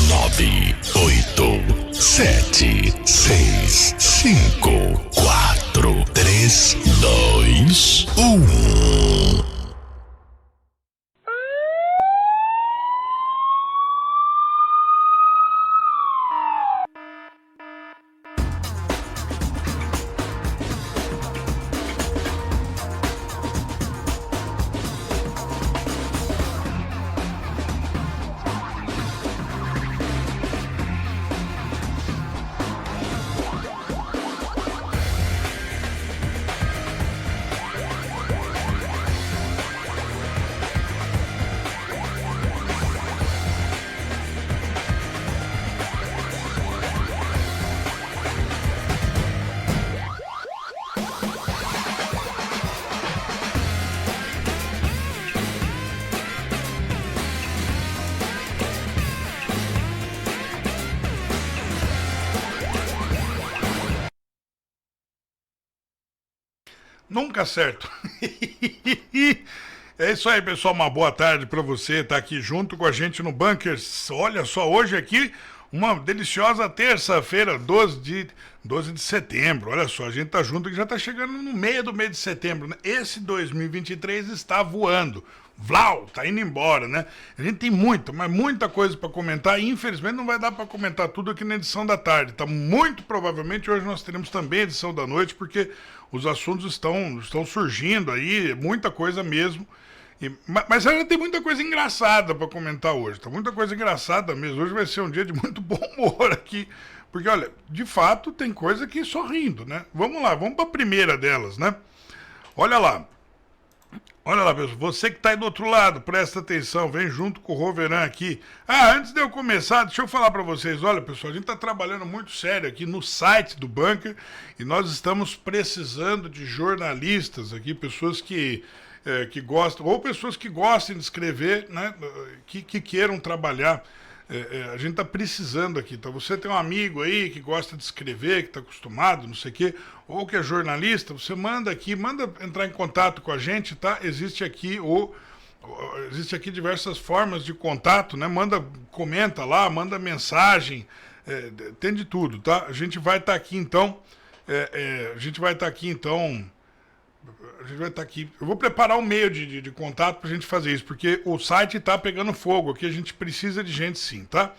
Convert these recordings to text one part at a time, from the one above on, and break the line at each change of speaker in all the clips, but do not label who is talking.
9, 8, 7, 6, 5, 4, 3, 2, 1.
Nunca acerto. É isso aí, pessoal. Uma boa tarde para você. Tá aqui junto com a gente no Bunker. Olha só, hoje aqui uma deliciosa terça-feira, 12 de setembro. Olha só, a gente tá junto e já tá chegando no meio do mês de setembro, né? Esse 2023 está voando. Vlau, tá indo embora, né? A gente tem muita coisa para comentar e infelizmente não vai dar para comentar tudo aqui na edição da tarde. Tá muito provavelmente hoje nós teremos também a edição da noite, porque os assuntos estão surgindo aí, muita coisa mesmo. Mas ainda tem muita coisa engraçada para comentar hoje. Tá muita coisa engraçada mesmo. Hoje vai ser um dia de muito bom humor aqui. Porque, olha, de fato tem coisa aqui sorrindo, né? Vamos lá, vamos para a primeira delas, né? Olha lá, pessoal, você que está aí do outro lado, presta atenção, vem junto com o Roveran aqui. Antes de eu começar, deixa eu falar para vocês, olha, pessoal, a gente está trabalhando muito sério aqui no site do Bunker e nós estamos precisando de jornalistas aqui, pessoas que gostam, ou pessoas que gostem de escrever, né, que queiram trabalhar. A gente está precisando aqui, tá? Você tem um amigo aí que gosta de escrever, que está acostumado, não sei o quê, ou que é jornalista, você manda entrar em contato com a gente, tá? Existe aqui diversas formas de contato, né? Comenta lá, manda mensagem, tem de tudo, tá? A gente vai estar aqui então, eu vou preparar um meio de contato pra gente fazer isso, porque o site tá pegando fogo aqui, a gente precisa de gente sim, tá?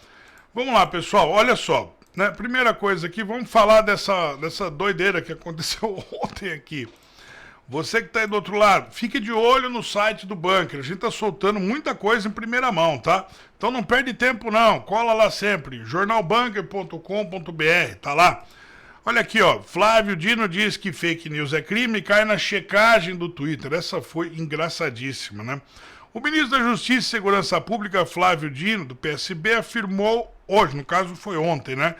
Vamos lá, pessoal, olha só, né? Primeira coisa aqui, vamos falar dessa doideira que aconteceu ontem aqui. Você que tá aí do outro lado, fique de olho no site do Bunker, a gente tá soltando muita coisa em primeira mão, tá? Então não perde tempo não, cola lá sempre, jornalbunker.com.br, tá lá. Olha aqui, ó, Flávio Dino diz que fake news é crime e cai na checagem do Twitter. Essa foi engraçadíssima, né? O ministro da Justiça e Segurança Pública, Flávio Dino, do PSB, afirmou hoje, no caso foi ontem, né?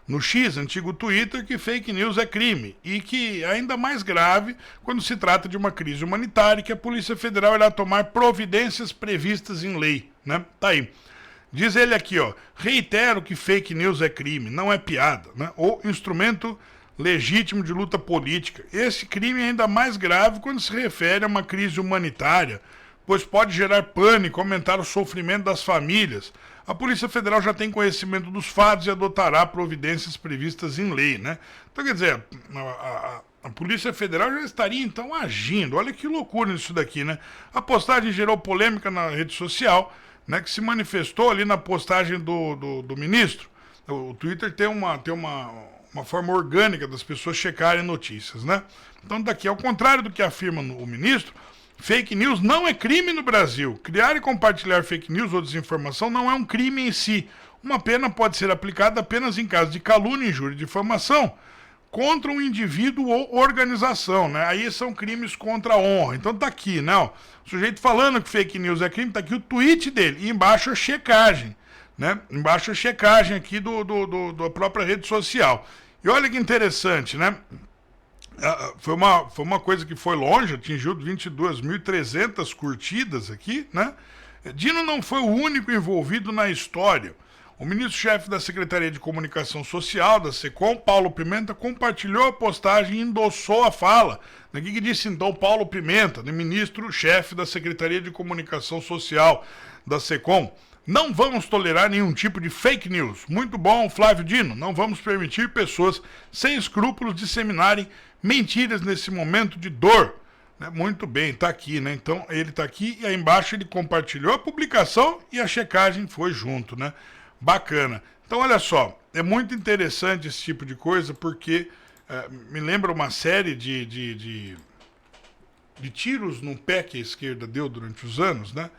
No X, antigo Twitter, que fake news é crime e que é ainda mais grave quando se trata de uma crise humanitária e que a Polícia Federal irá tomar providências previstas em lei, né? Tá aí. Diz ele aqui, ó, reitero que fake news é crime, não é piada, né? Ou instrumento legítimo de luta política. Esse crime é ainda mais grave quando se refere a uma crise humanitária, pois pode gerar pânico, aumentar o sofrimento das famílias. A Polícia Federal já tem conhecimento dos fatos e adotará providências previstas em lei, né? Então, quer dizer, a Polícia Federal já estaria, então, agindo. Olha que loucura isso daqui, né? A postagem gerou polêmica na rede social, né, que se manifestou ali na postagem do ministro. O Twitter tem uma forma orgânica das pessoas checarem notícias, né? Então, daqui, ao contrário do que afirma o ministro, fake news não é crime no Brasil. Criar e compartilhar fake news ou desinformação não é um crime em si. Uma pena pode ser aplicada apenas em caso de calúnia, injúria e difamação contra um indivíduo ou organização, né? Aí são crimes contra a honra. Então tá aqui, né? Ó, o sujeito falando que fake news é crime, tá aqui o tweet dele. E embaixo a checagem, né? Embaixo a checagem aqui da própria rede social. E olha que interessante, né? Foi uma coisa que foi longe, atingiu 22.300 curtidas aqui, né? Dino não foi o único envolvido na história. O ministro-chefe da Secretaria de Comunicação Social, da SECOM, Paulo Pimenta, compartilhou a postagem e endossou a fala. O que disse então Paulo Pimenta, ministro-chefe da Secretaria de Comunicação Social da SECOM? Não vamos tolerar nenhum tipo de fake news. Muito bom, Flávio Dino. Não vamos permitir pessoas sem escrúpulos disseminarem mentiras nesse momento de dor. Muito bem, tá aqui, né? Então, ele tá aqui e aí embaixo ele compartilhou a publicação e a checagem foi junto, né? Bacana. Então, olha só, é muito interessante esse tipo de coisa porque me lembra uma série de tiros no pé que a esquerda deu durante os anos, né?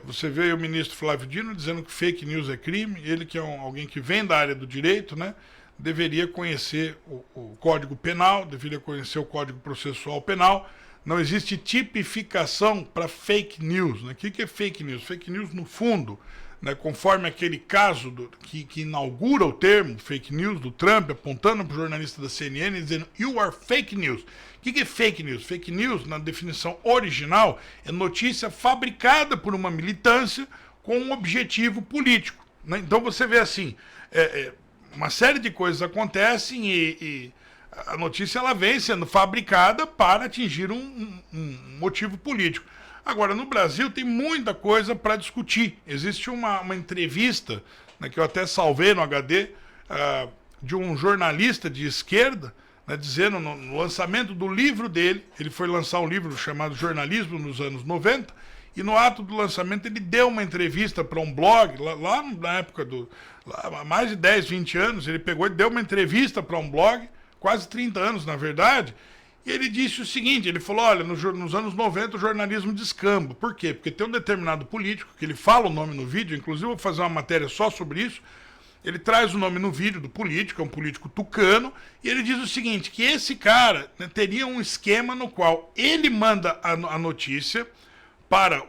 Você vê aí o ministro Flávio Dino dizendo que fake news é crime, ele que é alguém que vem da área do direito, né? Deveria conhecer o Código Penal, deveria conhecer o Código Processual Penal. Não existe tipificação para fake news, né? O que é fake news? Fake news, no fundo, né, conforme aquele caso que inaugura o termo fake news do Trump, apontando para o jornalista da CNN dizendo "You are fake news". O que é fake news? Fake news, na definição original, é notícia fabricada por uma militância com um objetivo político, né? Então você vê assim, uma série de coisas acontecem e a notícia ela vem sendo fabricada para atingir um motivo político. Agora, no Brasil tem muita coisa para discutir. Existe uma entrevista, né, que eu até salvei no HD, de um jornalista de esquerda, né, dizendo no lançamento do livro dele, ele foi lançar um livro chamado Jornalismo nos anos 90, e no ato do lançamento ele deu uma entrevista para um blog, lá na época há mais de 10, 20 anos, ele pegou e deu uma entrevista para um blog, quase 30 anos na verdade, e ele disse o seguinte, ele falou, olha, nos anos 90 o jornalismo descamba. Por quê? Porque tem um determinado político, que ele fala o nome no vídeo, inclusive eu vou fazer uma matéria só sobre isso, ele traz o nome no vídeo do político, é um político tucano, e ele diz o seguinte, que esse cara, né, teria um esquema no qual ele manda a notícia para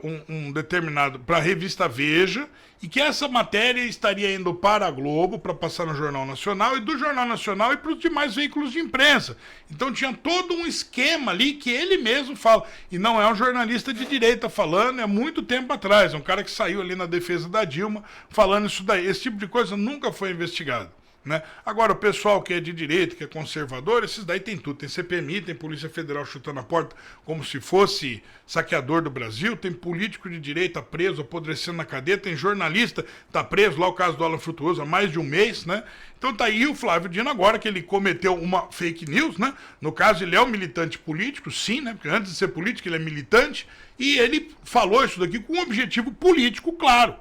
para a revista Veja, e que essa matéria estaria indo para a Globo, para passar no Jornal Nacional, e do Jornal Nacional e para os demais veículos de imprensa. Então tinha todo um esquema ali que ele mesmo fala. E não é um jornalista de direita falando, é muito tempo atrás. É um cara que saiu ali na defesa da Dilma falando isso daí. Esse tipo de coisa nunca foi investigado, né? Agora, o pessoal que é de direita, que é conservador, esses daí tem tudo. Tem CPMI, tem Polícia Federal chutando a porta como se fosse saqueador do Brasil, tem político de direita preso, apodrecendo na cadeia, tem jornalista, tá preso, lá o caso do Alan Frutuoso, há mais de um mês, né? Então tá aí o Flávio Dino agora, que ele cometeu uma fake news, né? No caso, ele é um militante político, sim, né? Porque antes de ser político, ele é militante, e ele falou isso daqui com um objetivo político claro.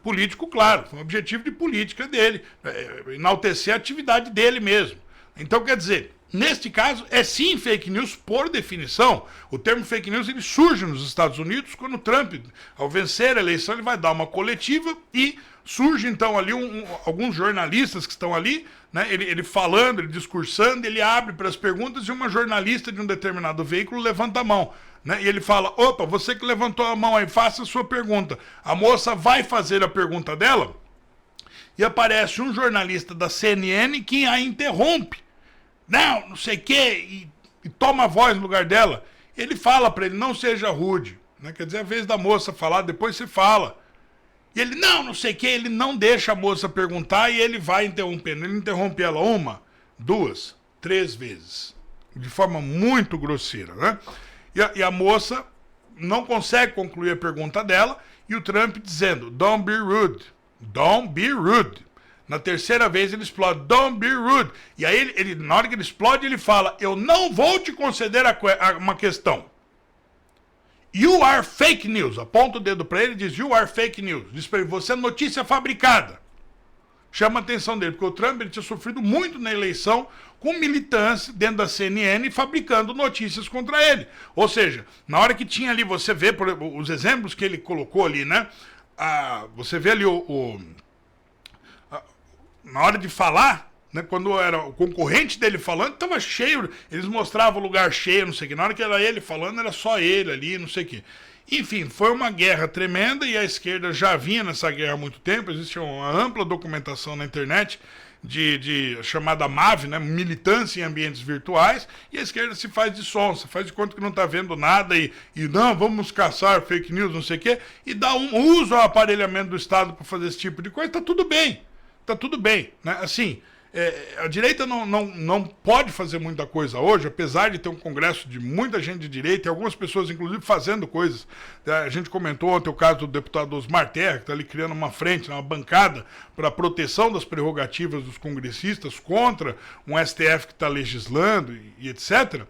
Político, claro, foi um objetivo de política dele, enaltecer a atividade dele mesmo. Então, quer dizer, neste caso, é sim fake news por definição. O termo fake news ele surge nos Estados Unidos quando o Trump, ao vencer a eleição, ele vai dar uma coletiva e surge então ali alguns jornalistas que estão ali, né, ele falando, ele discursando, ele abre para as perguntas e uma jornalista de um determinado veículo levanta a mão. Né, e ele fala, opa, você que levantou a mão aí, faça a sua pergunta. A moça vai fazer a pergunta dela e aparece um jornalista da CNN que a interrompe. Não sei o quê, e toma a voz no lugar dela. Ele fala para ele, não seja rude. Né, quer dizer, a vez da moça falar, depois você fala. E ele, não sei o quê, ele não deixa a moça perguntar e ele vai interrompendo. Ele interrompe ela 1, 2, 3 vezes. De forma muito grosseira, né? E a moça não consegue concluir a pergunta dela, e o Trump dizendo, don't be rude, don't be rude. Na terceira vez ele explode, don't be rude. E aí, na hora que ele explode, ele fala, eu não vou te conceder uma questão. You are fake news. Aponta o dedo para ele e diz, you are fake news. Diz para ele, você é notícia fabricada. Chama a atenção dele, porque o Trump ele tinha sofrido muito na eleição com militância dentro da CNN fabricando notícias contra ele. Ou seja, na hora que tinha ali, você vê os exemplos que ele colocou ali, né? Você vê ali na hora de falar, né, quando era o concorrente dele falando, estava cheio, eles mostravam o lugar cheio, não sei o que. Na hora que era ele falando, era só ele ali, não sei o que. Enfim, foi uma guerra tremenda e a esquerda já vinha nessa guerra há muito tempo. Existe uma ampla documentação na internet de chamada MAV, né, militância em ambientes virtuais, e a esquerda se faz de sonsa, faz de conta que não está vendo nada e não, vamos caçar fake news, não sei o quê, e usa o aparelhamento do Estado para fazer esse tipo de coisa. Tá tudo bem, né? Assim, a direita não pode fazer muita coisa hoje, apesar de ter um congresso de muita gente de direita e algumas pessoas, inclusive, fazendo coisas. A gente comentou ontem o caso do deputado Osmar Terra, que está ali criando uma frente, uma bancada para a proteção das prerrogativas dos congressistas contra um STF que está legislando e etc.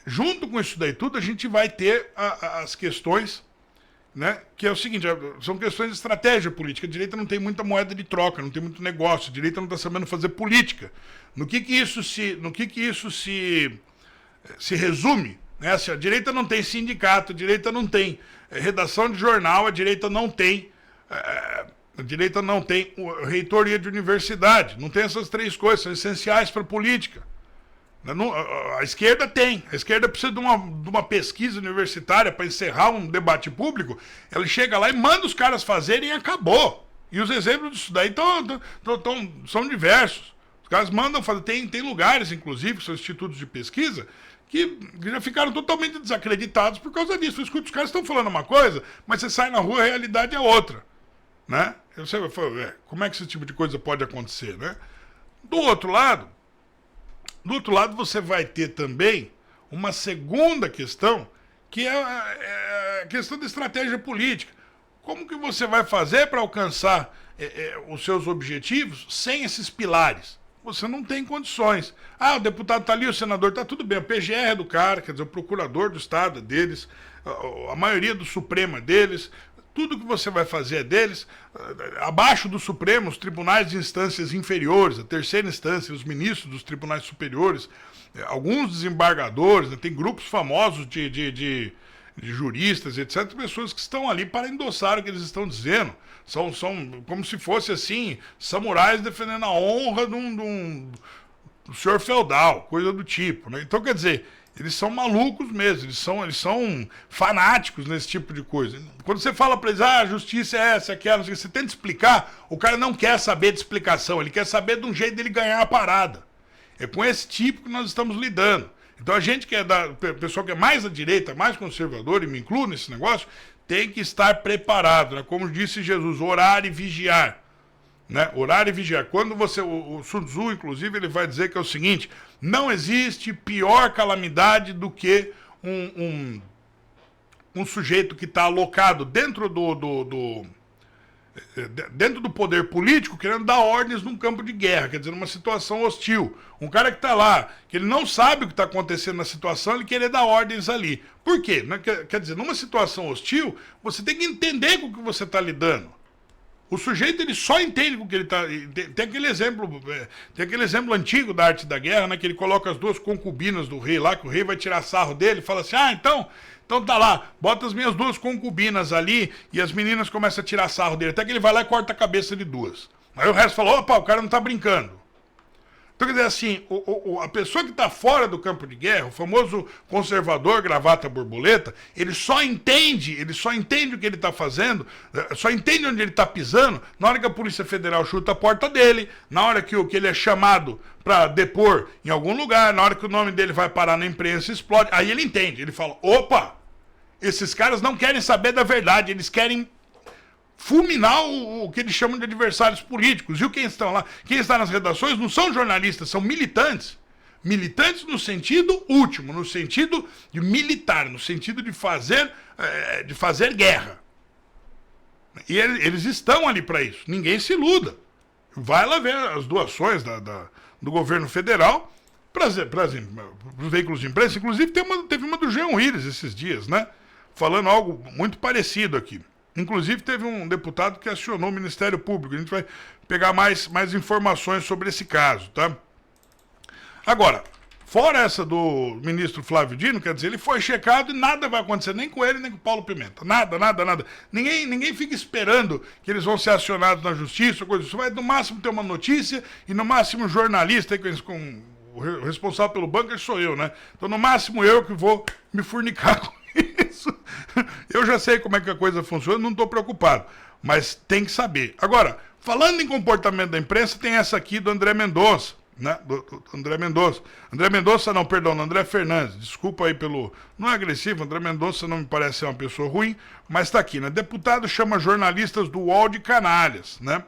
Junto com isso daí tudo, a gente vai ter as questões, né, que é o seguinte, são questões de estratégia política. A direita não tem muita moeda de troca, não tem muito negócio, a direita não está sabendo fazer política. No que isso se resume? Né? Assim, a direita não tem sindicato, a direita não tem redação de jornal, a direita não tem reitoria de universidade, não tem essas três coisas, são essenciais para a política. A esquerda tem. A esquerda precisa de uma pesquisa universitária para encerrar um debate público. Ela chega lá e manda os caras fazerem e acabou. E os exemplos disso daí são diversos. Os caras mandam fazer. Tem lugares, inclusive, que são institutos de pesquisa, que já ficaram totalmente desacreditados por causa disso. Escuta, os caras estão falando uma coisa, mas você sai na rua, a realidade é outra. Né? Você vai falar, como é que esse tipo de coisa pode acontecer? Né? Do outro lado, você vai ter também uma segunda questão, que é a questão da estratégia política. Como que você vai fazer para alcançar os seus objetivos sem esses pilares? Você não tem condições. O deputado está ali, o senador está, tudo bem, o PGR é do cara, quer dizer, o procurador do Estado é deles, a maioria do Supremo é deles. Tudo que você vai fazer é deles. Abaixo do Supremo, os tribunais de instâncias inferiores, a terceira instância, os ministros dos tribunais superiores, alguns desembargadores, né, tem grupos famosos de juristas, etc., pessoas que estão ali para endossar o que eles estão dizendo. São como se fosse assim, samurais defendendo a honra do senhor feudal, coisa do tipo. Né? Então, quer dizer, eles são malucos mesmo, eles são fanáticos nesse tipo de coisa. Quando você fala para eles, a justiça é essa, aquela, você tenta explicar, o cara não quer saber de explicação, ele quer saber de um jeito dele ganhar a parada. É com esse tipo que nós estamos lidando. Então a gente que é pessoal que é mais à direita, mais conservador, e me incluo nesse negócio, tem que estar preparado, né? Como disse Jesus, orar e vigiar. Né? Orar e vigiar. Quando o Sun Tzu, inclusive, ele vai dizer que é o seguinte: não existe pior calamidade do que um sujeito que está alocado dentro do poder político, querendo dar ordens num campo de guerra, quer dizer, numa situação hostil. Um cara que está lá, que ele não sabe o que está acontecendo na situação, ele querer dar ordens ali. Por quê? Quer dizer, numa situação hostil, você tem que entender com o que você está lidando. O sujeito, ele só entende com o que ele está... Tem aquele exemplo antigo da arte da guerra, né, que ele coloca as duas concubinas do rei lá, que o rei vai tirar sarro dele e fala assim, então tá lá, bota as minhas duas concubinas ali, e as meninas começam a tirar sarro dele, até que ele vai lá e corta a cabeça de duas. Aí o resto fala, opa, o cara não tá brincando. Então, quer dizer assim, a pessoa que está fora do campo de guerra, o famoso conservador gravata borboleta, ele só entende o que ele está fazendo, só entende onde ele está pisando na hora que a Polícia Federal chuta a porta dele, na hora que ele é chamado para depor em algum lugar, na hora que o nome dele vai parar na imprensa e explode. Aí ele entende, ele fala, opa, esses caras não querem saber da verdade, eles querem fulminar o que eles chamam de adversários políticos. E quem está nas redações não são jornalistas, são militantes. Militantes no sentido último, no sentido de militar, no sentido de fazer guerra. E eles estão ali para isso. Ninguém se iluda. Vai lá ver as doações do governo federal para os veículos de imprensa. Inclusive teve uma do Jean Willis esses dias, né? Falando algo muito parecido aqui. Inclusive, teve um deputado que acionou o Ministério Público. A gente vai pegar mais informações sobre esse caso, tá? Agora, fora essa do ministro Flávio Dino, quer dizer, ele foi checado e nada vai acontecer, nem com ele, nem com o Paulo Pimenta. Nada. Ninguém fica esperando que eles vão ser acionados na justiça, coisa assim. Vai, no máximo, ter uma notícia e, no máximo, um jornalista, com o responsável pelo bunker sou eu, né? Então, no máximo, eu que vou me furnicar com isso. Eu já sei como é que a coisa funciona, não estou preocupado, mas tem que saber. Agora, falando em comportamento da imprensa, tem essa aqui do André Mendonça, né, do André Mendonça. André Mendonça não, perdão, André Fernandes, desculpa aí pelo... Não é agressivo, André Mendonça não me parece ser uma pessoa ruim, mas está aqui, né? Deputado chama jornalistas do UOL de canalhas, né?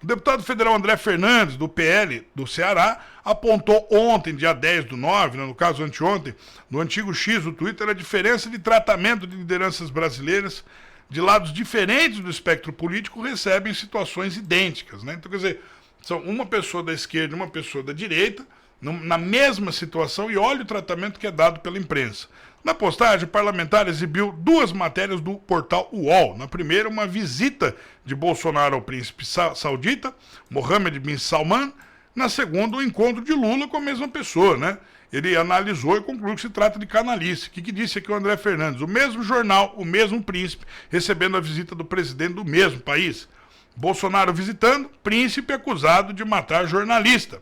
O deputado federal André Fernandes, do PL do Ceará, apontou ontem, dia 10/9, né, no caso anteontem, no antigo X do Twitter, a diferença de tratamento de lideranças brasileiras de lados diferentes do espectro político recebem situações idênticas, né? Então, quer dizer, são uma pessoa da esquerda e uma pessoa da direita, na mesma situação, e olha o tratamento que é dado pela imprensa. Na postagem, o parlamentar exibiu duas matérias do portal UOL. Na primeira, uma visita de Bolsonaro ao príncipe saudita, Mohammed bin Salman. Na segunda, o encontro de Lula com a mesma pessoa, né? Ele analisou e concluiu que se trata de canalice. O que disse aqui o André Fernandes? O mesmo jornal, o mesmo príncipe, recebendo a visita do presidente do mesmo país. Bolsonaro visitando, príncipe acusado de matar jornalista.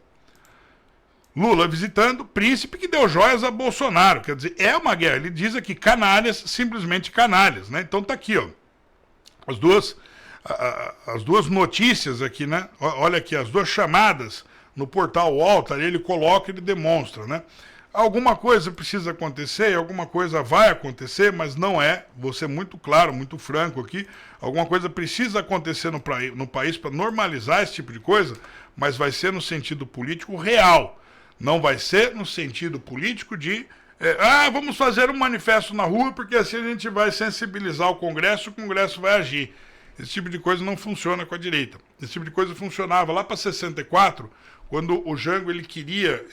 Lula visitando, príncipe que deu joias a Bolsonaro. Quer dizer, é uma guerra. Ele diz aqui, canalhas, simplesmente canalhas, né? Então tá aqui, ó. As duas notícias aqui, né? Olha aqui, as duas chamadas no portal UOL, tá? Ele coloca, ele demonstra, né? Alguma coisa precisa acontecer, alguma coisa vai acontecer, mas não é, vou ser muito claro, muito franco aqui, alguma coisa precisa acontecer no país para normalizar esse tipo de coisa, mas vai ser no sentido político real. Não vai ser no sentido político de, vamos fazer um manifesto na rua porque assim a gente vai sensibilizar o Congresso vai agir. Esse tipo de coisa não funciona com a direita. Esse tipo de coisa funcionava lá para 64, quando o Jango ele queria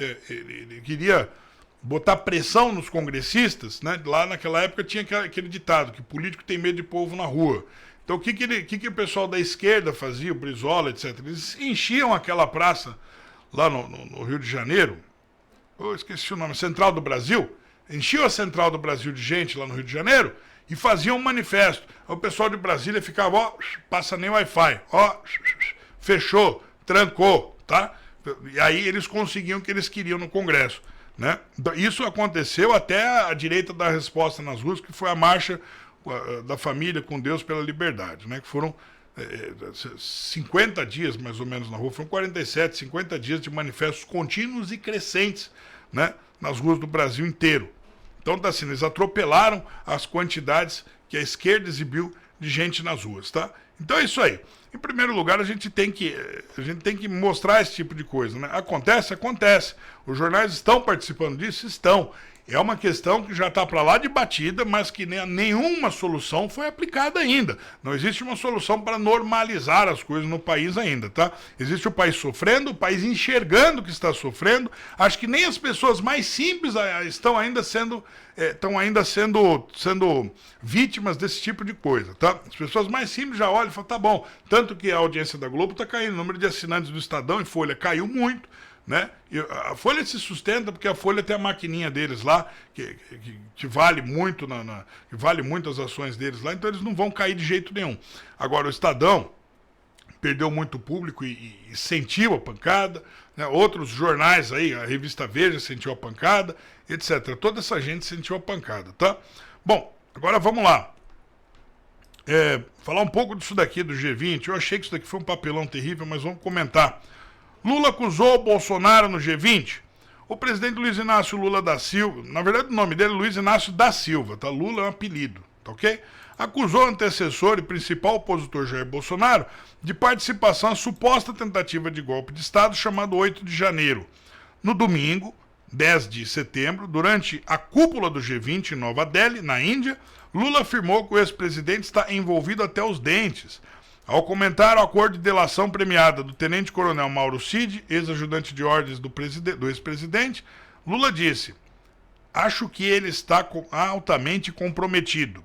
botar pressão nos congressistas, né? Lá naquela época tinha aquele ditado, que político tem medo de povo na rua. Então o que o pessoal da esquerda fazia, o Brizola, etc., eles enchiam aquela praça lá no Rio de Janeiro, eu esqueci o nome, Central do Brasil, enchiam a Central do Brasil de gente lá no Rio de Janeiro e faziam um manifesto. O pessoal de Brasília ficava, ó, passa nem Wi-Fi, ó, fechou, trancou, tá? E aí eles conseguiam o que eles queriam no Congresso, né? Isso aconteceu até a direita dar resposta nas ruas, que foi a marcha da família com Deus pela liberdade, né? Que foram 50 dias mais ou menos na rua, foram 47, 50 dias de manifestos contínuos e crescentes, né, nas ruas do Brasil inteiro. Então tá assim, eles atropelaram as quantidades que a esquerda exibiu de gente nas ruas, tá? Então é isso aí. Em primeiro lugar, a gente tem que mostrar esse tipo de coisa, né? Acontece? Acontece. Os jornais estão participando disso? Estão. É uma questão que já está para lá de batida, mas que nenhuma solução foi aplicada ainda. Não existe uma solução para normalizar as coisas no país ainda, tá? Existe o país sofrendo, o país enxergando que está sofrendo. Acho que nem as pessoas mais simples estão ainda sendo vítimas desse tipo de coisa, tá? As pessoas mais simples já olham e falam, tá bom. Tanto que a audiência da Globo está caindo, o número de assinantes do Estadão e Folha caiu muito, né? E a Folha se sustenta porque a Folha tem a maquininha deles lá, que vale muito, que vale muito as ações deles lá, então eles não vão cair de jeito nenhum. Agora, o Estadão perdeu muito público e sentiu a pancada, né? Outros jornais aí, a revista Veja sentiu a pancada, etc. Toda essa gente sentiu a pancada, tá? Bom, agora vamos lá. Falar um pouco disso daqui, do G20. Eu achei que isso daqui foi um papelão terrível, mas vamos comentar. Lula acusou o Bolsonaro no G20. O presidente Luiz Inácio Lula da Silva, na verdade o nome dele é Luiz Inácio da Silva, tá? Lula é um apelido, tá ok? Acusou o antecessor e principal opositor Jair Bolsonaro de participação na suposta tentativa de golpe de Estado chamado 8 de janeiro. No domingo, 10 de setembro, durante a cúpula do G20 em Nova Delhi, na Índia, Lula afirmou que o ex-presidente está envolvido até os dentes. Ao comentar o acordo de delação premiada do tenente-coronel Mauro Cid, ex-ajudante de ordens do ex-presidente, Lula disse: acho que ele está altamente comprometido.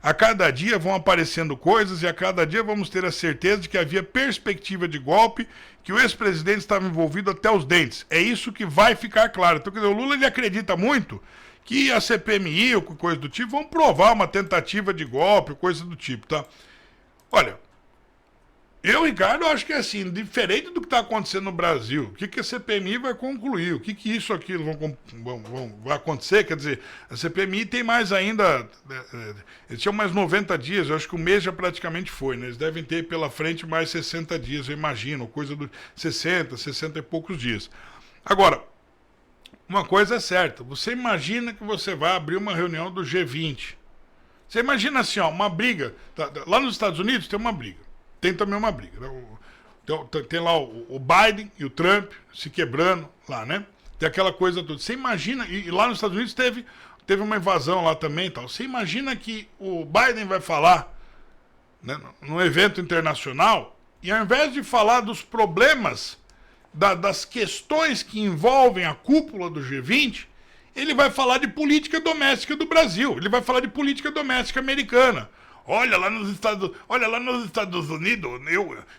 A cada dia vão aparecendo coisas e a cada dia vamos ter a certeza de que havia perspectiva de golpe, que o ex-presidente estava envolvido até os dentes. É isso que vai ficar claro. Então, quer dizer, o Lula ele acredita muito que a CPMI ou coisa do tipo vão provar uma tentativa de golpe, coisa do tipo, tá? Olha, eu, Ricardo, acho que é assim, diferente do que está acontecendo no Brasil, o que a CPMI vai concluir, o que isso, aquilo vai acontecer, quer dizer, a CPMI tem mais ainda, eles tinham mais 90 dias, eu acho que o mês já praticamente foi, né? Eles devem ter pela frente mais 60 dias, eu imagino, coisa do 60 e poucos dias. Agora, uma coisa é certa, você imagina que você vai abrir uma reunião do G20. Você imagina assim, ó, uma briga. Lá nos Estados Unidos tem uma briga. Tem também uma briga. Tem lá o Biden e o Trump se quebrando lá, né? Tem aquela coisa toda. Você imagina, e lá nos Estados Unidos teve uma invasão lá também e tal. Você imagina que o Biden vai falar, né, num evento internacional, e ao invés de falar dos problemas, das questões que envolvem a cúpula do G20, ele vai falar de política doméstica do Brasil. Ele vai falar de política doméstica americana. Olha lá nos Estados Unidos,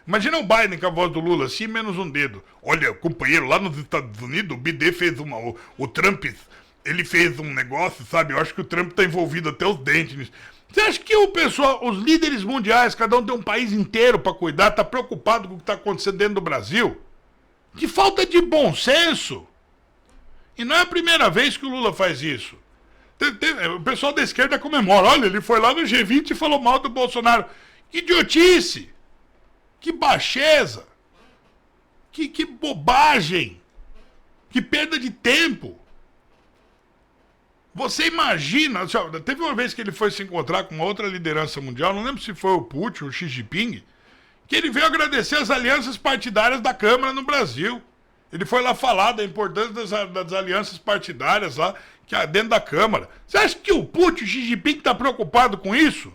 imagina o Biden com a voz do Lula, assim, menos um dedo. Olha, companheiro, lá nos Estados Unidos, o Biden fez o Trump, ele fez um negócio, sabe? Eu acho que o Trump tá envolvido até os dentes nisso. Você acha que os líderes mundiais, cada um tem um país inteiro para cuidar, tá preocupado com o que tá acontecendo dentro do Brasil? Que falta de bom senso! E não é a primeira vez que o Lula faz isso. O pessoal da esquerda comemora. Olha, ele foi lá no G20 e falou mal do Bolsonaro. Que idiotice! Que baixeza! Que bobagem! Que perda de tempo! Você imagina... Teve uma vez que ele foi se encontrar com uma outra liderança mundial, não lembro se foi o Putin ou o Xi Jinping, que ele veio agradecer as alianças partidárias da Câmara no Brasil. Ele foi lá falar da importância das alianças partidárias lá, que há dentro da Câmara. Você acha que o Putin, o Xi Jinping, está preocupado com isso?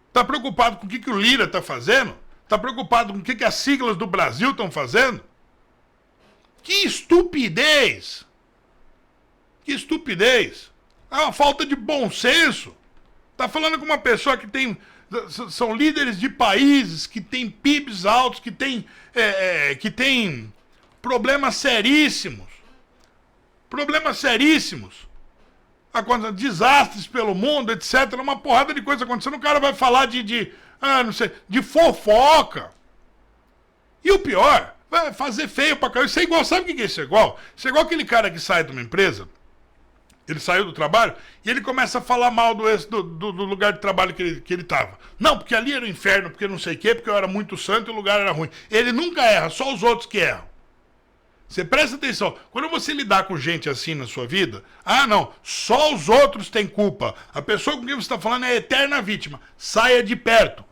Está preocupado com o que o Lira está fazendo? Está preocupado com o que as siglas do Brasil estão fazendo? Que estupidez! Que estupidez! É uma falta de bom senso. Está falando com uma pessoa que tem... São líderes de países que têm PIBs altos, que têm problemas seríssimos. Problemas seríssimos. Desastres pelo mundo, etc. Uma porrada de coisa acontecendo. O cara vai falar de fofoca. E o pior, vai fazer feio pra caramba. Isso é igual, sabe o que é isso? Isso é igual aquele cara que sai de uma empresa, ele saiu do trabalho e ele começa a falar mal do lugar de trabalho que ele tava. Não, porque ali era o inferno, porque não sei o quê, porque eu era muito santo e o lugar era ruim. Ele nunca erra, só os outros que erram. Você presta atenção, quando você lidar com gente assim na sua vida, não, só os outros têm culpa. A pessoa com quem você está falando é a eterna vítima. Saia de perto,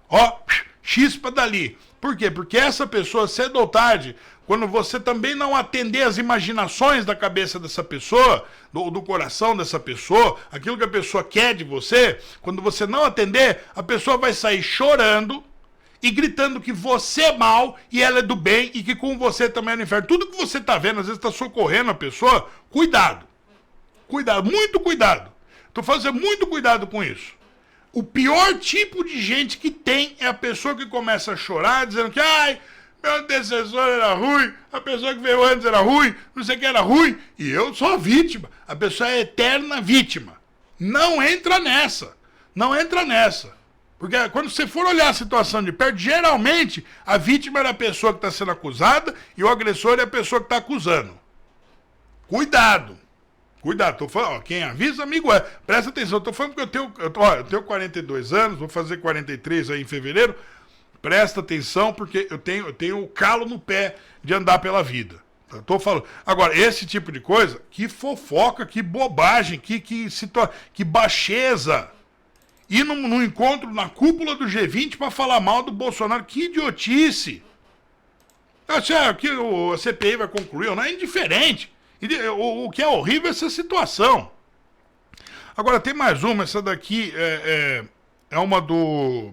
chispa dali. Por quê? Porque essa pessoa, cedo ou tarde, quando você também não atender as imaginações da cabeça dessa pessoa, do coração dessa pessoa, aquilo que a pessoa quer de você, quando você não atender, a pessoa vai sair chorando e gritando que você é mal e ela é do bem e que com você também é no inferno. Tudo que você está vendo, às vezes está socorrendo a pessoa, cuidado. Cuidado, muito cuidado. Estou fazendo muito cuidado com isso. O pior tipo de gente que tem é a pessoa que começa a chorar, dizendo que, meu antecessor era ruim, a pessoa que veio antes era ruim, não sei o que era ruim, e eu sou a vítima. A pessoa é a eterna vítima. Não entra nessa. Não entra nessa. Porque quando você for olhar a situação de perto, geralmente a vítima é a pessoa que está sendo acusada e o agressor é a pessoa que está acusando. Cuidado. Cuidado, tô falando, quem avisa, amigo é. Presta atenção, eu tô falando porque eu tenho 42 anos, vou fazer 43 aí em fevereiro. Presta atenção porque eu tenho o calo no pé de andar pela vida. Eu tô falando. Agora, esse tipo de coisa, que fofoca, que bobagem, que baixeza. Ir num encontro na cúpula do G20 para falar mal do Bolsonaro, que idiotice. Que a CPI vai concluir ou não, é indiferente. O que é horrível é essa situação. Agora, tem mais uma. Essa daqui é uma do...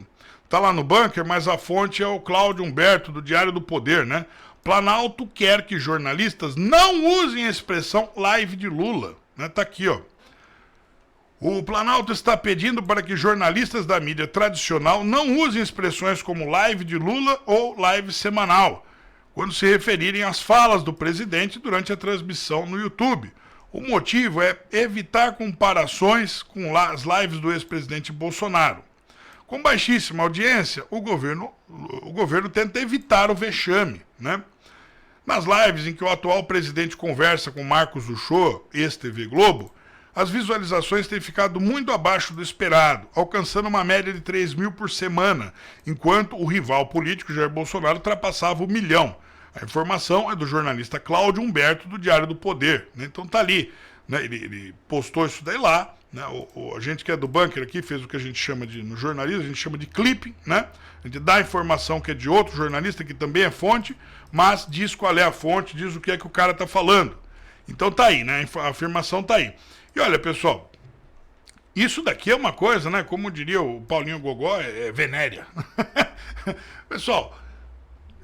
Tá lá no bunker, mas a fonte é o Cláudio Humberto, do Diário do Poder, né? Planalto quer que jornalistas não usem a expressão live de Lula. Né? Tá aqui, ó. O Planalto está pedindo para que jornalistas da mídia tradicional não usem expressões como live de Lula ou live semanal, quando se referirem às falas do presidente durante a transmissão no YouTube. O motivo é evitar comparações com as lives do ex-presidente Bolsonaro. Com baixíssima audiência, o governo tenta evitar o vexame, né? Nas lives em que o atual presidente conversa com Marcos Uchoa, ex-TV Globo, as visualizações têm ficado muito abaixo do esperado, alcançando uma média de 3 mil por semana, enquanto o rival político Jair Bolsonaro ultrapassava 1 milhão. A informação é do jornalista Cláudio Humberto, do Diário do Poder, né? Então tá ali, né? Ele postou isso daí lá, né? A gente que é do bunker aqui fez o que a gente chama de, no jornalismo, a gente chama de clipping, né? A gente dá a informação que é de outro jornalista, que também é fonte, mas diz qual é a fonte, diz o que é que o cara tá falando. Então tá aí, né? A afirmação tá aí. E olha, pessoal, isso daqui é uma coisa, né? Como diria o Paulinho Gogó, é venérea. Pessoal,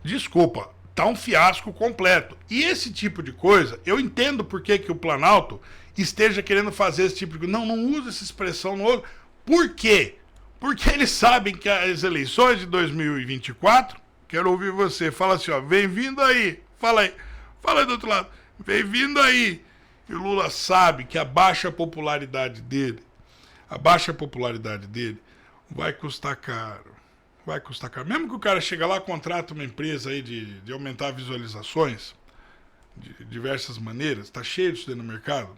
desculpa, tá um fiasco completo. E esse tipo de coisa, eu entendo por que o Planalto esteja querendo fazer esse tipo de coisa. Não usa essa expressão no outro. Por quê? Porque eles sabem que as eleições de 2024, quero ouvir você, fala assim, ó, vem vindo aí, fala aí do outro lado, vem vindo aí. E o Lula sabe que a baixa popularidade dele vai custar caro. Vai custar caro. Mesmo que o cara chegue lá, contrata uma empresa aí de aumentar visualizações de diversas maneiras, tá cheio disso no mercado.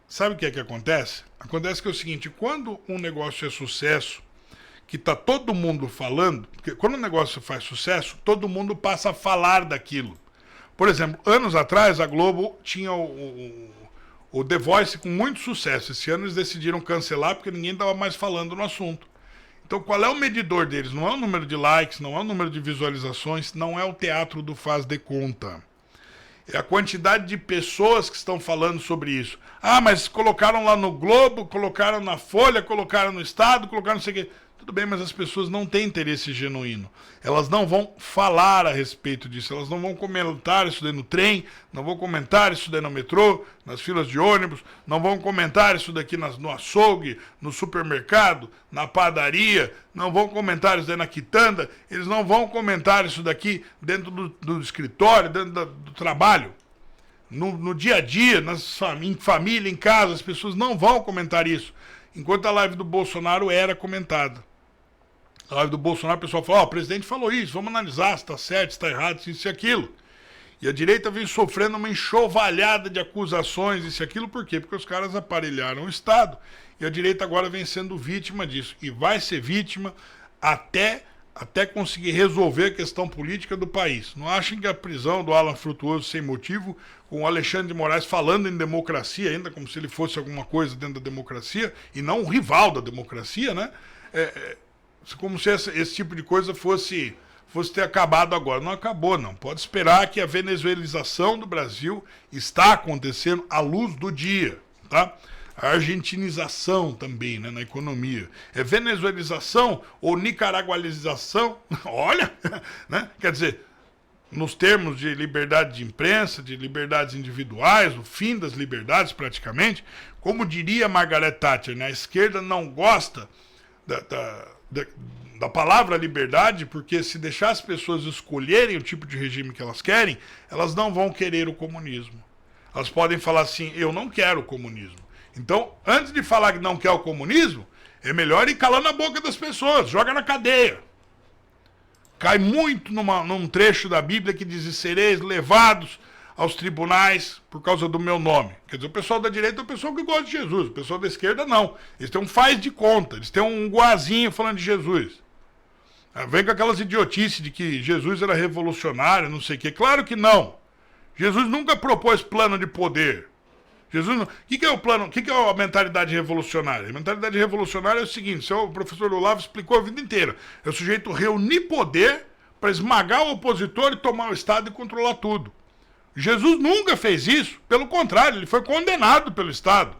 Sabe o que é que acontece? Acontece que é o seguinte, quando um negócio é sucesso, que tá todo mundo falando, porque quando o negócio faz sucesso, todo mundo passa a falar daquilo. Por exemplo, anos atrás a Globo tinha o The Voice com muito sucesso. Esse ano eles decidiram cancelar porque ninguém estava mais falando no assunto. Então qual é o medidor deles? Não é o número de likes, não é o número de visualizações, não é o teatro do faz de conta. É a quantidade de pessoas que estão falando sobre isso. Ah, mas colocaram lá no Globo, colocaram na Folha, colocaram no Estado, colocaram não sei o quê. Tudo bem, mas as pessoas não têm interesse genuíno. Elas não vão falar a respeito disso, elas não vão comentar isso daí no trem, não vão comentar isso daí no metrô, nas filas de ônibus, não vão comentar isso daqui no açougue, no supermercado, na padaria, não vão comentar isso daí na quitanda, eles não vão comentar isso daqui dentro do escritório, dentro do trabalho. No dia a dia, em família, em casa, as pessoas não vão comentar isso. Enquanto a live do Bolsonaro era comentada. A live do Bolsonaro, o pessoal falou, o presidente falou isso, vamos analisar se está certo, se está errado, se isso e aquilo. E a direita vem sofrendo uma enxovalhada de acusações, isso e aquilo, por quê? Porque os caras aparelharam o Estado. E a direita agora vem sendo vítima disso. E vai ser vítima até conseguir resolver a questão política do país. Não achem que a prisão do Alan Frutuoso sem motivo, com o Alexandre de Moraes falando em democracia ainda, como se ele fosse alguma coisa dentro da democracia, e não um rival da democracia, né? Como se esse tipo de coisa fosse ter acabado agora. Não acabou, não. Pode esperar que a venezuelização do Brasil está acontecendo à luz do dia, tá? A argentinização também, né, na economia. É venezuelização ou nicaragualização? Olha, né? Quer dizer, nos termos de liberdade de imprensa, de liberdades individuais, o fim das liberdades praticamente, como diria Margaret Thatcher, né, a esquerda não gosta da palavra liberdade, porque se deixar as pessoas escolherem o tipo de regime que elas querem, elas não vão querer o comunismo. Elas podem falar assim, eu não quero o comunismo. Então, antes de falar que não quer o comunismo, é melhor ir calando a boca das pessoas, joga na cadeia. Cai muito num trecho da Bíblia que diz, sereis levados aos tribunais por causa do meu nome. Quer dizer, o pessoal da direita é o pessoal que gosta de Jesus, o pessoal da esquerda não. Eles têm um faz de conta, eles têm um guazinho falando de Jesus. Vem com aquelas idiotices de que Jesus era revolucionário, não sei o quê. Claro que não. Jesus nunca propôs plano de poder. Jesus não... O que é o plano? O que é a mentalidade revolucionária? A mentalidade revolucionária é o seguinte, o professor Olavo explicou a vida inteira. É o sujeito reunir poder para esmagar o opositor e tomar o Estado e controlar tudo. Jesus nunca fez isso, pelo contrário, ele foi condenado pelo Estado.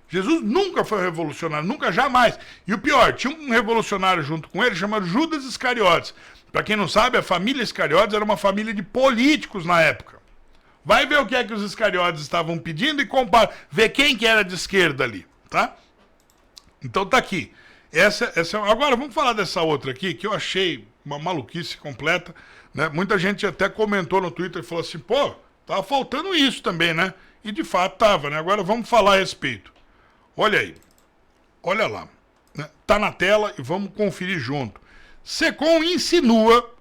Jesus nunca foi revolucionário, nunca, jamais. E o pior, tinha um revolucionário junto com ele chamado Judas Iscariotes. Para quem não sabe, a família Iscariotes era uma família de políticos na época. Vai ver o que é que os Iscariotes estavam pedindo e ver quem que era de esquerda ali, tá? Então tá aqui. Agora vamos falar dessa outra aqui, que eu achei uma maluquice completa, né? Muita gente até comentou no Twitter e falou assim, pô, tava faltando isso também, né? E de fato tava, né? Agora vamos falar a respeito. Olha aí, olha lá, né? Tá na tela e vamos conferir junto. Secom insinua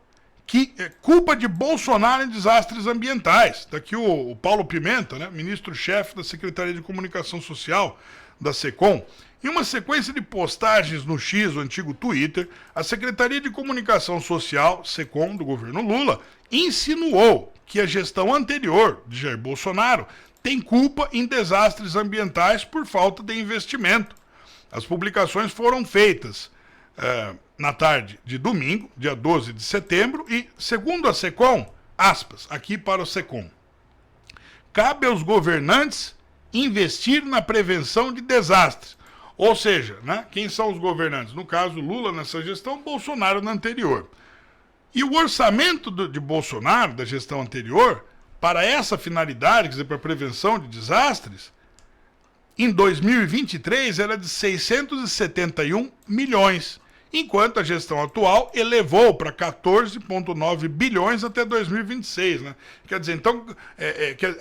que é culpa de Bolsonaro em desastres ambientais. Daqui o Paulo Pimenta, né, ministro-chefe da Secretaria de Comunicação Social da Secom, Em uma sequência de postagens no X, o antigo Twitter, a Secretaria de Comunicação Social, SECOM, do governo Lula, insinuou que a gestão anterior de Jair Bolsonaro tem culpa em desastres ambientais por falta de investimento. As publicações foram feitas na tarde de domingo, dia 12 de setembro, e, segundo a SECOM, aspas, aqui para o SECOM, cabe aos governantes investir na prevenção de desastres. Ou seja, né, quem são os governantes? No caso, Lula nessa gestão, Bolsonaro na anterior. E o orçamento de Bolsonaro, da gestão anterior, para essa finalidade, quer dizer, para a prevenção de desastres, em 2023 era de 671 milhões, enquanto a gestão atual elevou para 14,9 bilhões até 2026. Né? Quer dizer, então,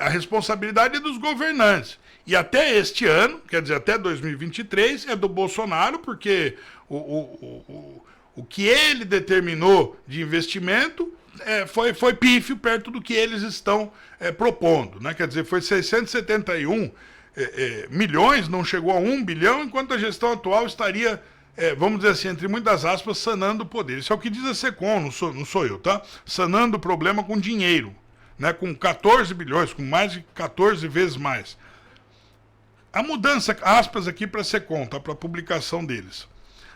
a responsabilidade é dos governantes. E até este ano, quer dizer, até 2023, é do Bolsonaro, porque o que ele determinou de investimento foi pífio perto do que eles estão propondo. Né? Quer dizer, foi 671 milhões, não chegou a 1 bilhão, enquanto a gestão atual estaria, vamos dizer assim, entre muitas aspas, sanando o poder. Isso é o que diz a SECOM, não sou eu, tá? Sanando o problema com dinheiro, né? Com 14 bilhões, com mais de 14 vezes mais. A mudança, aspas aqui para a SECOM, tá? Para a publicação deles.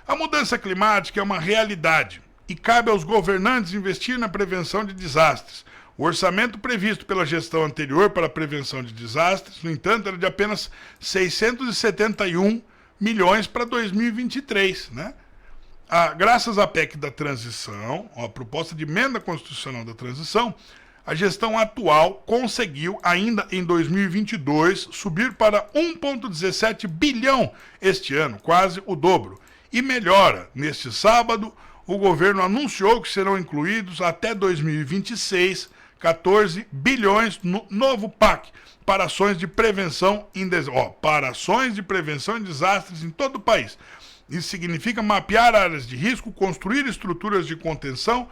A mudança climática é uma realidade e cabe aos governantes investir na prevenção de desastres. O orçamento previsto pela gestão anterior para a prevenção de desastres, no entanto, era de apenas 671 milhões para 2023. Né? Graças à PEC da transição, a proposta de emenda constitucional da transição, a gestão atual conseguiu, ainda em 2022, subir para 1,17 bilhão este ano, quase o dobro. E melhora, neste sábado, o governo anunciou que serão incluídos até 2026 14 bilhões no novo PAC para ações de prevenção em desastres em todo o país. Isso significa mapear áreas de risco, construir estruturas de contenção,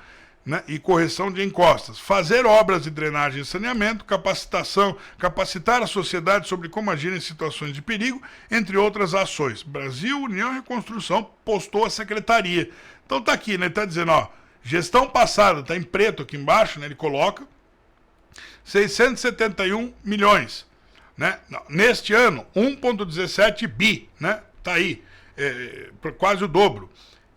né, e correção de encostas, fazer obras de drenagem e saneamento, capacitar a sociedade sobre como agir em situações de perigo, entre outras ações. Brasil, União e Reconstrução postou a secretaria. Então tá aqui, né? Tá dizendo, ó, gestão passada, tá em preto aqui embaixo, né? Ele coloca 671 milhões, né? Neste ano, 1,17 bi, né? Tá aí, quase o dobro.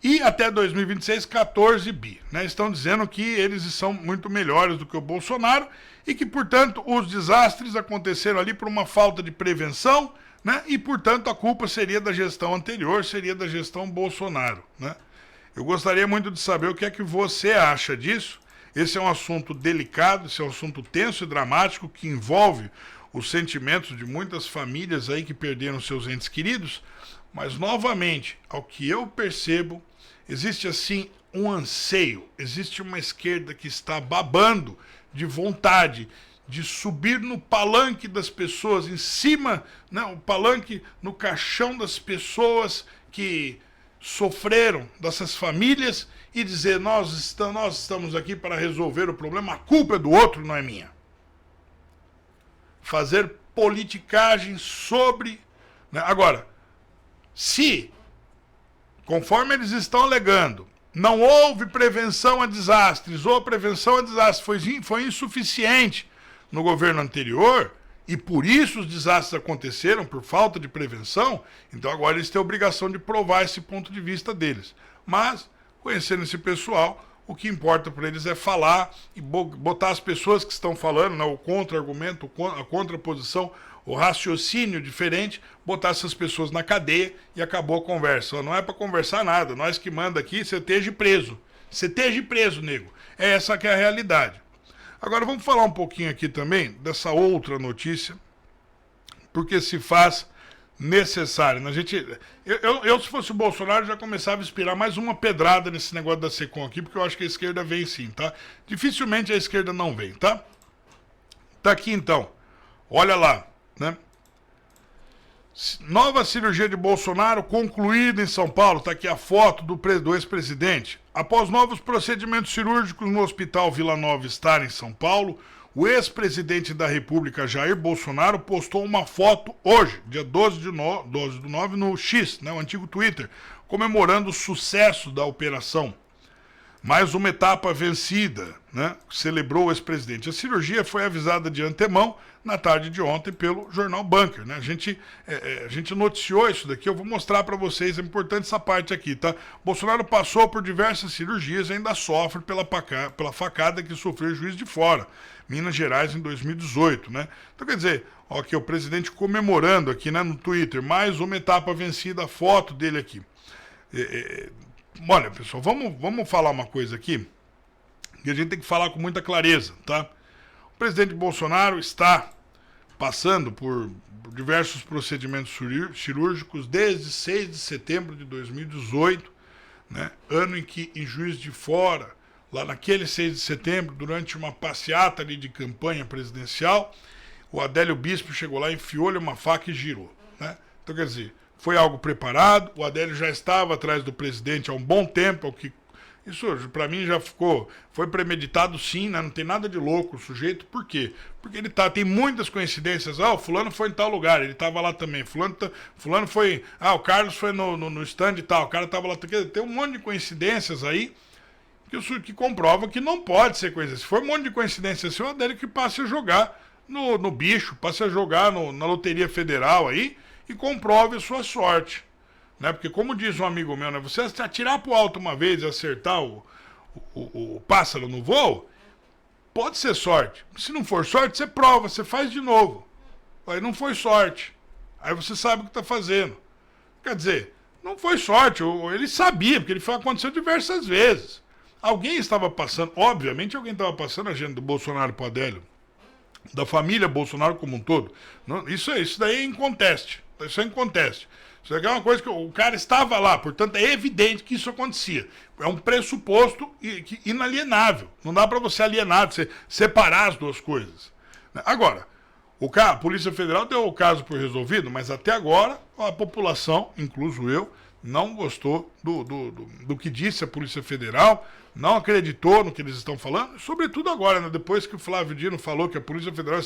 E até 2026, 14 bi. Né? Estão dizendo que eles são muito melhores do que o Bolsonaro e que, portanto, os desastres aconteceram ali por uma falta de prevenção, né? E, portanto, a culpa seria da gestão anterior, seria da gestão Bolsonaro. Né? Eu gostaria muito de saber o que é que você acha disso. Esse é um assunto delicado, esse é um assunto tenso e dramático que envolve os sentimentos de muitas famílias aí que perderam seus entes queridos, mas, novamente, ao que eu percebo, existe, assim, um anseio, existe uma esquerda que está babando de vontade de subir no palanque das pessoas, em cima, né, o palanque no caixão das pessoas que sofreram, dessas famílias, e dizer, nós estamos aqui para resolver o problema, a culpa é do outro, não é minha. Fazer politicagem sobre... Né? Agora, se, conforme eles estão alegando, não houve prevenção a desastres, ou a prevenção a desastres foi insuficiente no governo anterior, e por isso os desastres aconteceram, por falta de prevenção, então agora eles têm a obrigação de provar esse ponto de vista deles. Mas, conhecendo esse pessoal, o que importa para eles é falar e botar as pessoas que estão falando, né, o contra-argumento, a contraposição, o raciocínio diferente, botar essas pessoas na cadeia e acabou a conversa. Não é para conversar nada, nós que manda aqui, você esteja preso. Você esteja preso, nego. Essa que é a realidade. Agora vamos falar um pouquinho aqui também dessa outra notícia, porque se faz necessário. Eu, se fosse o Bolsonaro, já começava a inspirar mais uma pedrada nesse negócio da SECOM aqui, porque eu acho que a esquerda vem sim, tá? Dificilmente a esquerda não vem, tá? Tá aqui então. Olha lá, né? Nova cirurgia de Bolsonaro concluída em São Paulo. Tá aqui a foto do ex-presidente. Após novos procedimentos cirúrgicos no Hospital Vila Nova Star, em São Paulo, O ex-presidente da República, Jair Bolsonaro, postou uma foto hoje, dia 12 do 9, no X, né, o antigo Twitter, comemorando o sucesso da operação. Mais uma etapa vencida, né? Celebrou o ex-presidente. A cirurgia foi avisada de antemão na tarde de ontem pelo jornal Bunker, né? A gente noticiou isso daqui, eu vou mostrar para vocês, é importante essa parte aqui, tá? Bolsonaro passou por diversas cirurgias e ainda sofre pela facada que sofreu em Juiz de Fora, Minas Gerais, em 2018, né? Então, quer dizer, ó, aqui o presidente comemorando aqui, né, no Twitter, mais uma etapa vencida, a foto dele aqui. Olha, pessoal, vamos falar uma coisa aqui, que a gente tem que falar com muita clareza, tá? O presidente Bolsonaro está passando por diversos procedimentos cirúrgicos desde 6 de setembro de 2018, né? Ano em que, em Juiz de Fora, lá naquele 6 de setembro, durante uma passeata ali de campanha presidencial, o Adélio Bispo chegou lá, enfiou-lhe uma faca e girou, né? Então, quer dizer, foi algo preparado, o Adélio já estava atrás do presidente há um bom tempo, isso para mim já foi premeditado sim, né? Não tem nada de louco o sujeito, por quê? Porque ele tem muitas coincidências, o fulano foi em tal lugar, ele estava lá também, fulano foi, o Carlos foi no stand e tal, o cara estava lá, tem um monte de coincidências aí, que comprova que não pode ser coincidência. Se for um monte de coincidências assim, o Adélio que passe a jogar no bicho, passe a jogar na Loteria Federal aí, e comprove a sua sorte, né? Porque como diz um amigo meu, né? Você atirar pro alto uma vez e acertar o pássaro no voo, pode ser sorte. Se não for sorte, você prova, você faz de novo. Aí não foi sorte. Aí você sabe o que está fazendo. Quer dizer, não foi sorte, ele sabia, porque ele aconteceu diversas vezes. Alguém estava passando, obviamente alguém estava passando a agenda do Bolsonaro pro Adélio, da família Bolsonaro como um todo. Isso daí é inconteste. Isso é inconteste. Isso aqui é uma coisa que o cara estava lá, portanto é evidente que isso acontecia. É um pressuposto inalienável. Não dá para você alienar, você separar as duas coisas. Agora, a Polícia Federal deu o caso por resolvido, mas até agora a população, incluso eu, não gostou do que disse a Polícia Federal, não acreditou no que eles estão falando, sobretudo agora, né, depois que o Flávio Dino falou que a Polícia Federal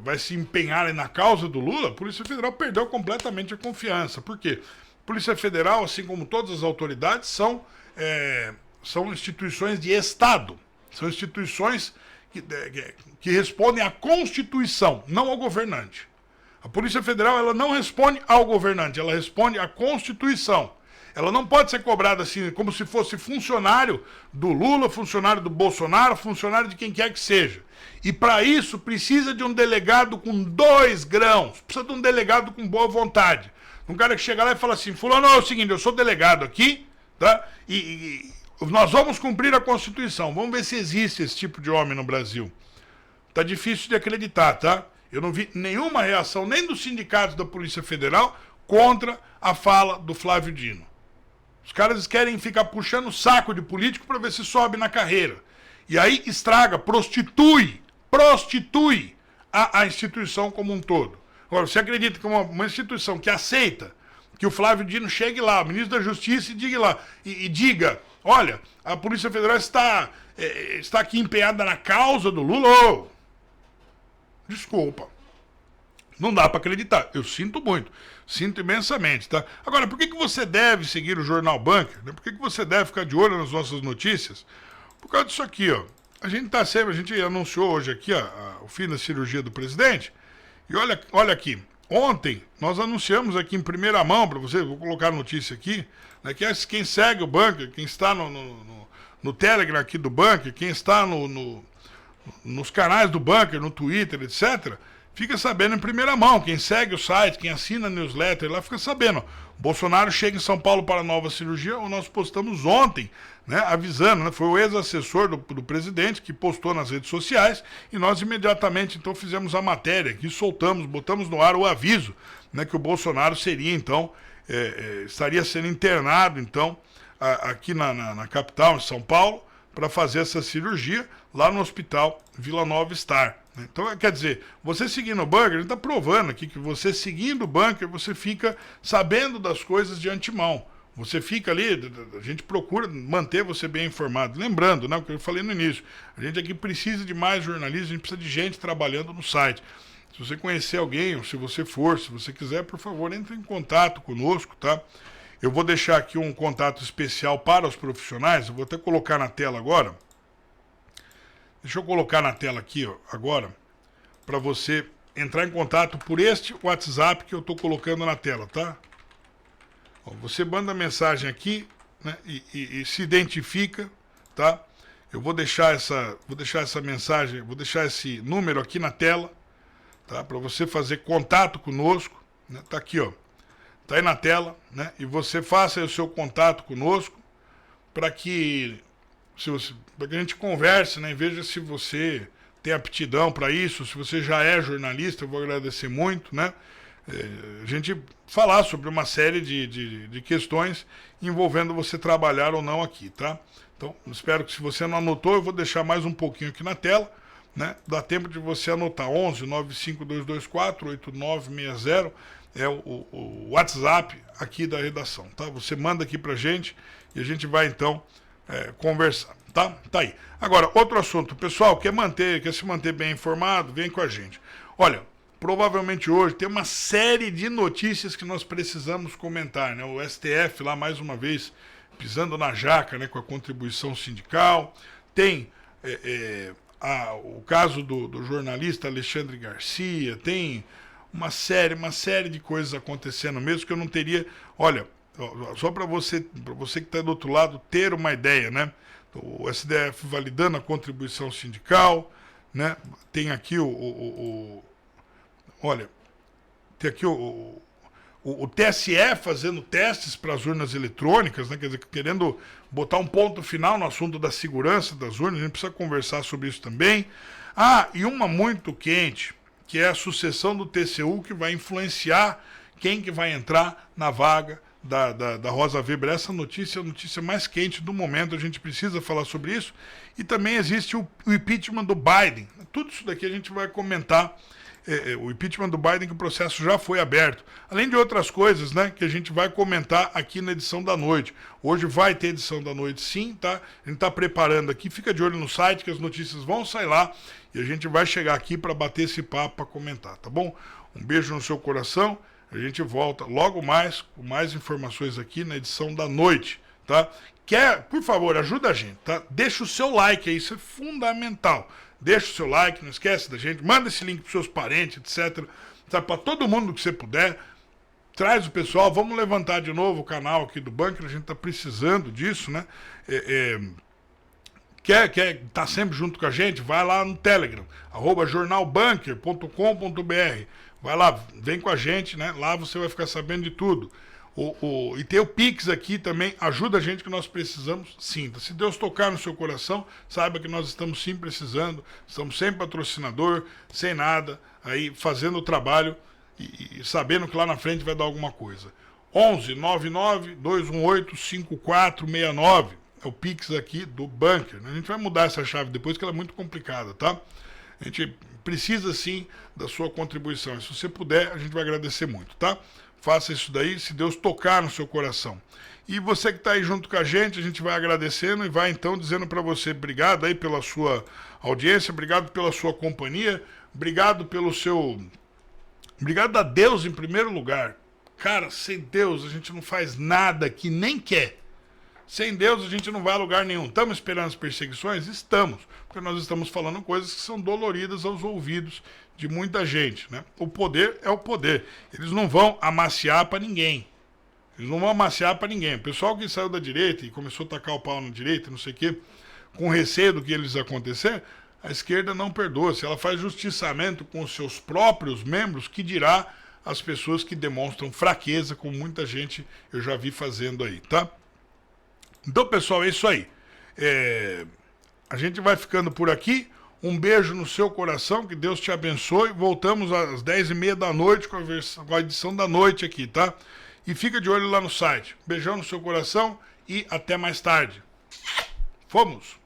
vai se empenhar na causa do Lula, a Polícia Federal perdeu completamente a confiança. Por quê? A Polícia Federal, assim como todas as autoridades, são instituições de Estado. São instituições que respondem à Constituição, não ao governante. A Polícia Federal ela não responde ao governante, ela responde à Constituição. Ela não pode ser cobrada assim, como se fosse funcionário do Lula, funcionário do Bolsonaro, funcionário de quem quer que seja. E para isso precisa de um delegado com 2 grãos, precisa de um delegado com boa vontade. Um cara que chega lá e fala assim, fulano, é o seguinte, eu sou delegado aqui, tá? E nós vamos cumprir a Constituição. Vamos ver se existe esse tipo de homem no Brasil. Tá difícil de acreditar, tá? Eu não vi nenhuma reação, nem dos sindicatos da Polícia Federal, contra a fala do Flávio Dino. Os caras querem ficar puxando o saco de político para ver se sobe na carreira. E aí estraga, prostitui a instituição como um todo. Agora, você acredita que uma instituição que aceita que o Flávio Dino chegue lá, o ministro da Justiça, e diga, olha, a Polícia Federal está aqui empenhada na causa do Lula? Oh, desculpa. Não dá para acreditar. Eu sinto muito. Sinto imensamente, tá? Agora, por que você deve seguir o Jornal Bunker? Por que você deve ficar de olho nas nossas notícias? Por causa disso aqui, ó. A gente anunciou hoje aqui o fim da cirurgia do presidente. E olha aqui. Ontem, nós anunciamos aqui em primeira mão, para você, vou colocar a notícia aqui, né, que quem segue o Bunker, quem está no Telegram aqui do Bunker, quem está nos canais do Bunker, no Twitter, etc., fica sabendo em primeira mão. Quem segue o site, quem assina a newsletter lá, fica sabendo. Bolsonaro chega em São Paulo para nova cirurgia, nós postamos ontem, né, avisando, né, foi o ex-assessor do presidente que postou nas redes sociais e nós imediatamente então fizemos a matéria aqui, botamos no ar o aviso, né, que o Bolsonaro seria então, estaria sendo internado então aqui na capital, em São Paulo, para fazer essa cirurgia lá no Hospital Vila Nova Star. Então, quer dizer, você seguindo o Bunker, ele está provando aqui que você seguindo o Bunker, você fica sabendo das coisas de antemão. você fica ali, a gente procura manter você bem informado. Lembrando, né, o que eu falei no início, a gente aqui precisa de mais jornalistas, a gente precisa de gente trabalhando no site. Se você conhecer alguém, ou se você quiser, por favor, entre em contato conosco, tá? Eu vou deixar aqui um contato especial para os profissionais, eu vou até colocar na tela agora. Deixa eu colocar na tela aqui, ó, agora, para você entrar em contato por este WhatsApp que eu estou colocando na tela, tá? Ó, você manda mensagem aqui, né, e se identifica, tá? Eu vou deixar essa mensagem, vou deixar esse número aqui na tela, tá? Para você fazer contato conosco, né? Tá aqui, ó. Tá aí na tela, né? E você faça aí o seu contato conosco para que a gente converse, né? E veja se você tem aptidão para isso, se você já é jornalista, eu vou agradecer muito, né? A gente falar sobre uma série de questões envolvendo você trabalhar ou não aqui, tá? Então, espero que se você não anotou, eu vou deixar mais um pouquinho aqui na tela, né? Dá tempo de você anotar. 11 95224 8960 é o WhatsApp aqui da redação, tá? Você manda aqui pra gente e a gente vai então conversar, tá? Tá aí. Agora, outro assunto, pessoal, quer se manter bem informado, vem com a gente. Olha, provavelmente hoje tem uma série de notícias que nós precisamos comentar, né? O STF lá mais uma vez pisando na jaca, né, com a contribuição sindical. Tem o caso do jornalista Alexandre Garcia, tem uma série de coisas acontecendo mesmo que eu não teria. Olha, só para você que está do outro lado ter uma ideia, né? O STF validando a contribuição sindical, né? Tem aqui olha, tem aqui o TSE fazendo testes para as urnas eletrônicas, né? Quer dizer, querendo botar um ponto final no assunto da segurança das urnas. A gente precisa conversar sobre isso também. Ah, e uma muito quente, que é a sucessão do TCU, que vai influenciar quem que vai entrar na vaga da Rosa Weber. Essa notícia é a notícia mais quente do momento, a gente precisa falar sobre isso. E também existe o impeachment do Biden. Tudo isso daqui a gente vai comentar. O impeachment do Biden, que o processo já foi aberto. Além de outras coisas, né, que a gente vai comentar aqui na edição da noite. Hoje vai ter edição da noite sim, tá? A gente está preparando aqui, fica de olho no site que as notícias vão sair lá e a gente vai chegar aqui para bater esse papo, para comentar, tá bom? Um beijo no seu coração, a gente volta logo mais com mais informações aqui na edição da noite, tá? Por favor, ajuda a gente, tá? Deixa o seu like aí, isso é fundamental. Deixa o seu like, não esquece da gente, manda esse link para seus parentes, etc. Tá, para todo mundo que você puder. Traz o pessoal, vamos levantar de novo o canal aqui do Bunker, a gente está precisando disso, né? Quer tá sempre junto com a gente? Vai lá no Telegram, @jornalbunker.com.br. Vai lá, vem com a gente, né? Lá você vai ficar sabendo de tudo. E tem o Pix aqui também, ajuda a gente que nós precisamos sim. Se Deus tocar no seu coração, saiba que nós estamos sim precisando, estamos sem patrocinador, sem nada, aí fazendo o trabalho e sabendo que lá na frente vai dar alguma coisa. 11 99 218 5469 é o Pix aqui do Bunker. A gente vai mudar essa chave depois, que ela é muito complicada, tá? A gente precisa sim da sua contribuição. E se você puder, a gente vai agradecer muito, tá? Faça isso daí, se Deus tocar no seu coração. E você que está aí junto com a gente vai agradecendo e vai então dizendo para você, obrigado aí pela sua audiência, obrigado pela sua companhia, obrigado a Deus em primeiro lugar. Cara, sem Deus a gente não faz nada aqui, nem quer. Sem Deus a gente não vai a lugar nenhum. Estamos esperando as perseguições? Estamos, porque nós estamos falando coisas que são doloridas aos ouvidos de muita gente, né? O poder é o poder. Eles não vão amaciar para ninguém. Eles não vão amaciar para ninguém. O pessoal que saiu da direita e começou a tacar o pau na direita, não sei o quê, com receio do que eles acontecer, a esquerda não perdoa. Se ela faz justiçamento com os seus próprios membros, que dirá as pessoas que demonstram fraqueza, como muita gente eu já vi fazendo aí, tá? Então, pessoal, é isso aí. A gente vai ficando por aqui. Um beijo no seu coração, que Deus te abençoe. Voltamos às 10h30 da noite com a edição da noite aqui, tá? E fica de olho lá no site. Beijão no seu coração e até mais tarde. Fomos!